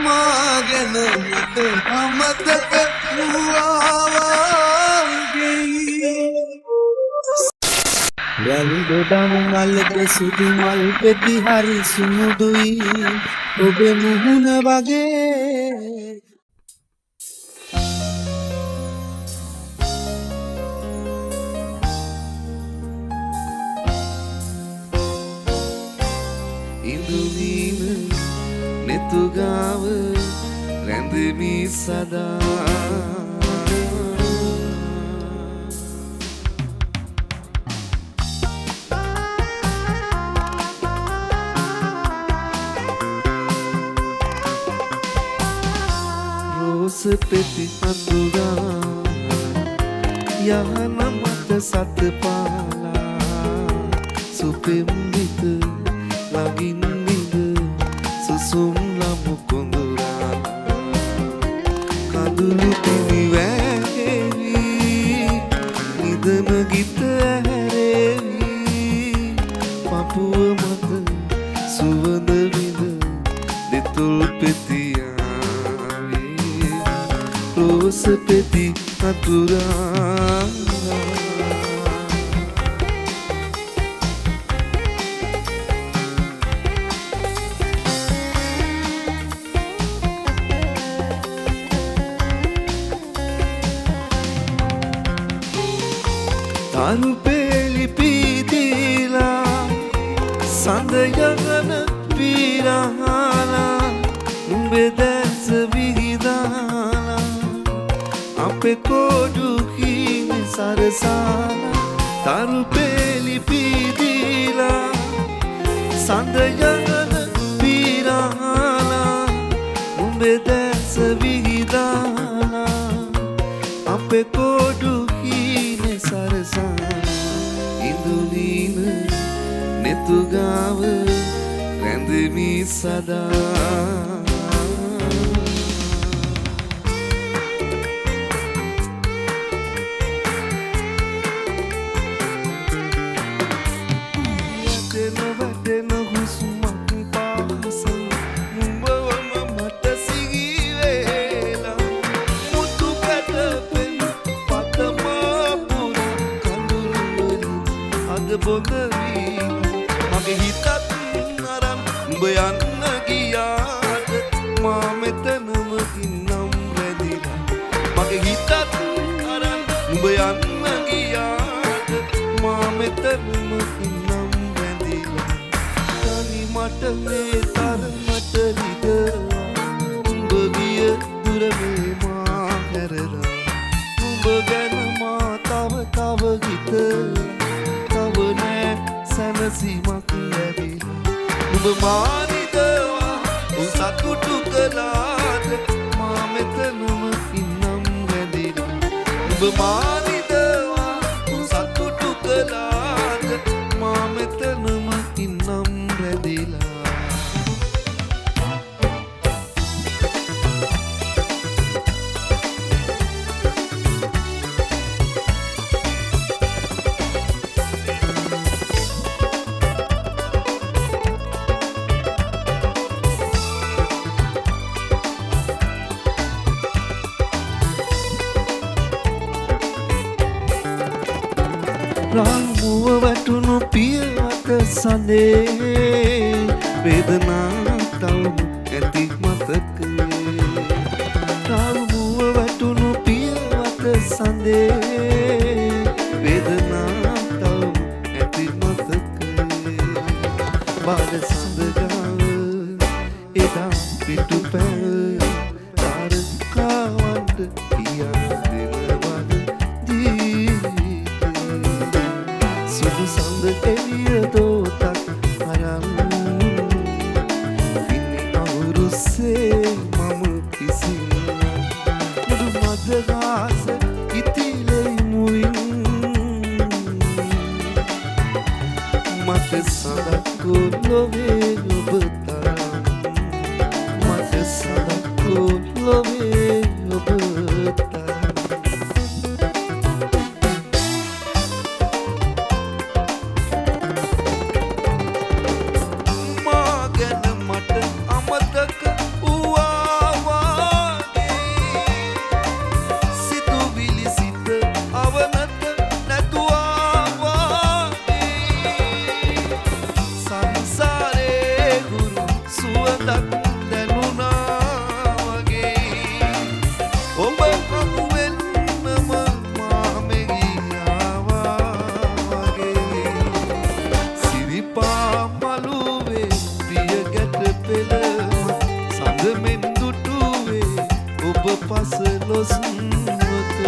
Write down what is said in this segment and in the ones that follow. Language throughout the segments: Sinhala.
මාගෙන මට අමතක වූවාගේ වැලි ගොඩම මල්ලක සුදු මල් පෙති හරි සුමුදුයි ඔබේ මුහුණ වගේ ඉඳුනීම නෙතුගාව රැඳෙමි සදා රෝස පෙති අඳුරා යහන මත සත පාලා සුපෙම් විත ලගින් නිද සුසුම් ලමු කොඳුරා කඳුළු පිරිවැහෙවි නිදන ගීත ඇහැරෙවි පපුව මත සුවඳ විඳ දෙතුල් පෙතියාවේ රෝස පෙති අතුරා තරු පෙළි පීතිලා සඳ යගන පිරහලා උඹේ දැස විහිදාලා අපේ කොඩු කීන සරසාලා තරු පෙළි පීතිලා සඳ යගන පිරහලා උඹේ දැස විහිදාලා අපේ කොඩු ඉඳුනීම නෙතුගාව රැඳෙමි සදා වැටෙන හුස්මක් පාස නුඹවම මට සිහිවෙලා මුතු පැටපෙන් බොඳ වී මගේ හිතත් අරන් උඹ යන්න ගියාට මා මෙතනම ඉන්නම් රැඳිලා මගේ හිතත් අරන් උඹ යන්න ගියාට මා මෙතනම ඉන්නම් රැඳිලා තනි මට මේ තරමට රිදවා උඹ ගිය දුර මේ මා හැරලා උඹ ගැන මා තව හිතලා සැනසීමක් ලැබිලා උඹ මානිදවා උසතුටු කළාට මා මෙතනම ඉන්නම් රැඳිලා උඹ මානිදවා උසතුටු කළාට මා මෙතනම ඉන්නම් රැඳිලා රාමුව වැටුණු පියවත සඳේ වේදනා තවම ඇති මතකේ රාමුව වැටුණු පියවත සඳේ වේදනා තවම ඇති මතකේ බාල සඳගාව එදා පිටු පැල් තාරකාවන්ට කියා සඳ එළිය දෝතක් අරන් පින්නි අවුරුස්සේ මම කිසිම මුදු මදගාස ඉතිලෙයි මුවින් මට සඳක් ලොවේ ඔබ තරම් මට සඳක් ලොවේ ඔබ තරම් මාගෙන මට අමතක වූවා පසළොස්වක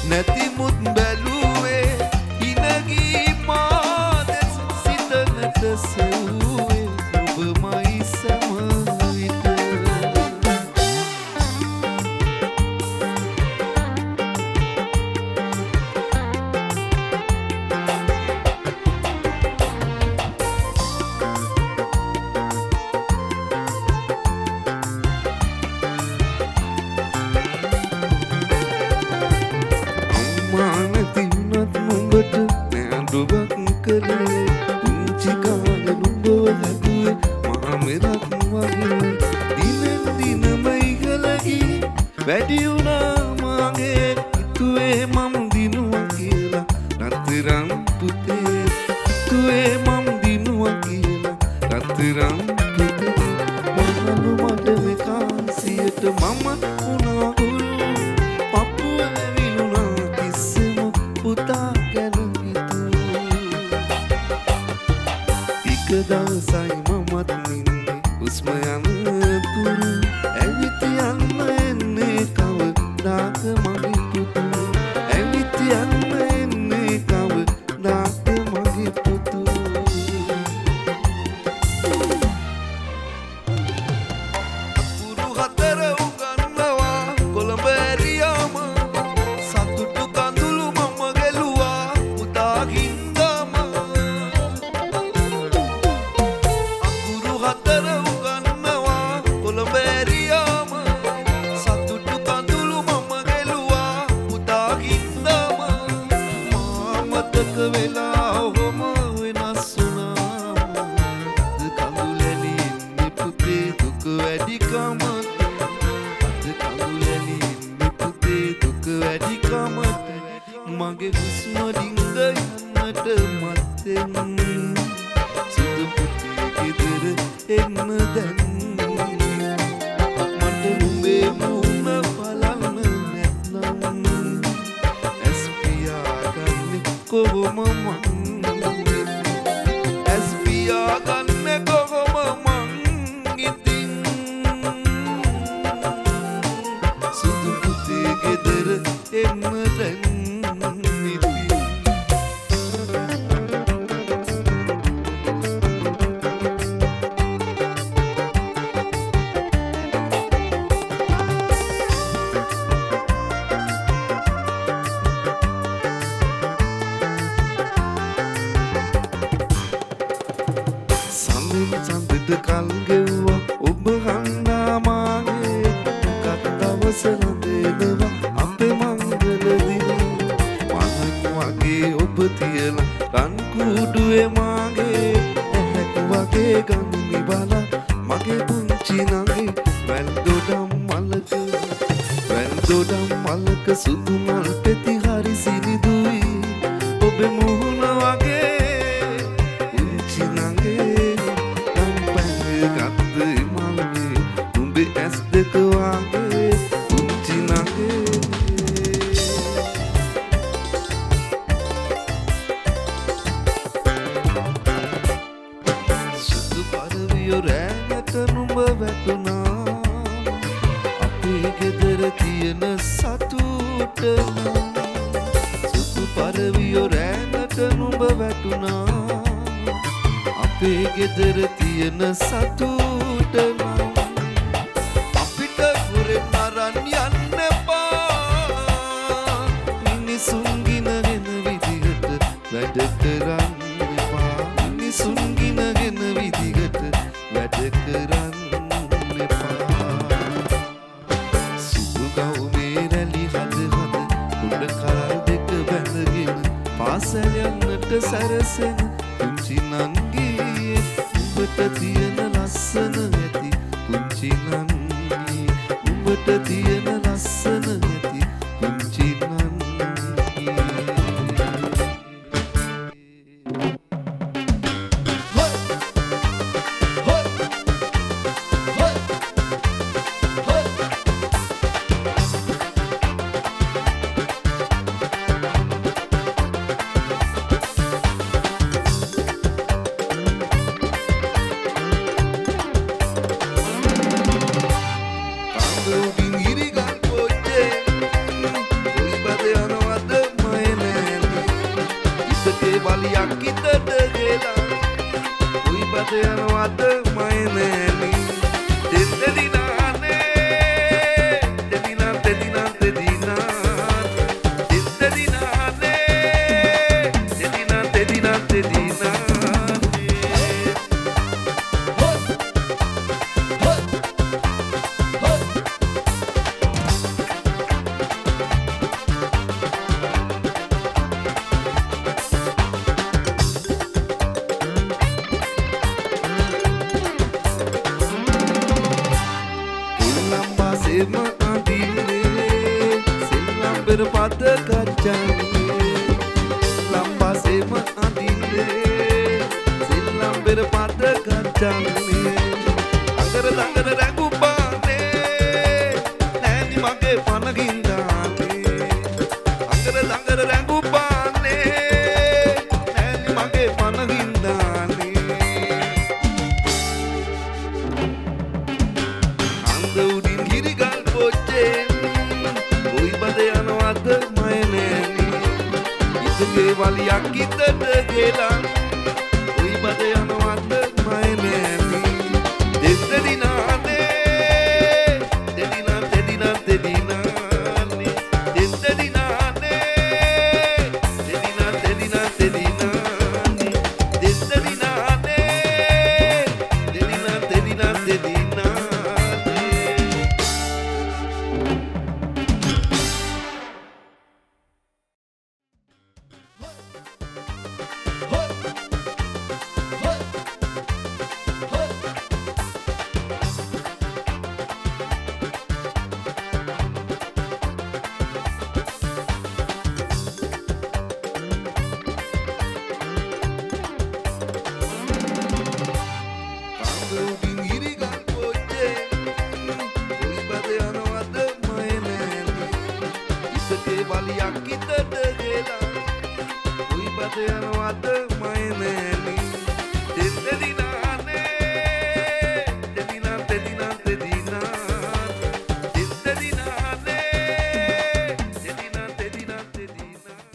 නැතිමුත් බැලුවේ ඉනගී මාදෙස් සිතනට සෙව්වේ ඔබමයි සැමවිට මානතිවුණත් නුඹට නෑඩුවක් කළේ පුංචි කාලේ නුඹව හැදුවේ මහා මෙරක් වගේ දිනෙන් දිනම ඉහළගී වැඩි වුණා මාගේ හිතුවේ මම දිනුවා කියලා රත්තරන් පුතේ හිතුවේ මම දිනුවා කියලා රත්තරන් පුතේ මහලු මඩ මේ කාසියට මම වුණා උරු පපුව ඇවිලුණා කිසිම පුතා ගැන ටික දවසයි මමත් නින්නේ හුස්ම යන තුරු ඇවිත් යන්න එන්නේ කවදාක මගේ පුතු ඇවිත් යන්න එන්නේ කවදාක මගේ පුතු පුරු හතර උගන්නවා කොළඹ ඇරියාම සතුටු කඳුළු මම ගෙලුවා පුතාගින්දම අකුරු හතර උගන්නවා කොළඹ ඇරියාම සතුටු කඳුළු මම ගෙලුවා පුතාගින්දම මා මතක වෙලා ඔහොම වෙනස් වුණාම කඳුලැලි ඉන්නේ පුතේ දුක වැඩිකමට අද කඳුලැලි ඉන්නේ පුතේ දුක වැඩිකමට මගේ හුස්ම ඩිංග යන්නට මත්තෙන් සුදු පුතේ ගෙදර එන්න දැන් මට නුඹේ මුණ බලන්න නැත්නම් ඇස් පියාගන්නේ කොහොම මං ඇස් පියාගන්නේ කොහොම මං ඉතින් සුදු පුතේ ගෙදර එන්න දැන් ඉතින් සඳෙන් සඳට කල් ගෙව්වා ඔබ හංගා මාගේ මොකක් දවස රැඳෙනවා අපේ මංගල දිනේ මහක් වගේ ඔබ තියලා රන් කුඩුවේ මාගේ ඇහැක් වගේ ගඳුනි බලා මගේ පුංචි නගේ වැල්දොඩම් මලක සුදු මල් පෙති හරි සිනිදුයි ඔබේ මුහුණ වගේ පුංචි නගේ ගත්ත මල්ගේ උඹේ ඇස් දෙක වගේ පුංචි නගේ සුදු පරවියෝ රැඟට නුඹ වැටුණා අපේ ගෙදර තියෙන සතුට සුදු පරවියෝ රැඟට නුඹ වැටුණා අපේ ගෙදර තියෙන සතුට නම් අපිට හොරෙන් අරන් යන්න එපා මිනිසුන් ගිනගෙන විදිහට වැඩ කරන්න එපා මිනිසුන් ගිනගෙන විදිහට වැඩ කරන්න එපා සුදු ගවුමේ රැලි හද උඩ කරල් දෙක බැඳගෙන පාසල් යන්නට සැරසෙන පුංචි නංගී උඹට තියෙන ලස්සන ඇති පුංචි නංගී උඹට තියෙන ලස්සන ඇති පුංචි නංගී ලම්බාසෙම අඳින්නේ සෙල්ලම් පෙර පද කච්චන්නේ ලම්බාසෙම අඳින්නේ සෙල්ලම් පෙර පද කච්චන්නේ අඟර දඟර රැඟුපානේ නෑනි මගේ පනගින් දාන්නේ අඟර දඟර රැඟුපානේ නෑනි මගේ පනගින් දාන්නේ අන්ද උඩින් ගිරිගල් පොච්චෙන් කොයි බද යනවද මය නෑනි ඉතගේ වලියක් ඉතට ගෙලා කොයි බද යනවද මය නෑනි දෙදිනානේ දෙදිනා දෙදිනා දෙදිනානේ දෙදිනානේ දෙදිනා දෙදිනා දෙදිනානේ දෙදිනානේ දෙදිනා දෙදිනා දෙදිනානේ උඩින් ගිරිගල් පොච්චෙන් කොයි බද යනවද මය නෑනි ඉතකේ වලියක් ඉතට ගෙලා කොයි බද යනවද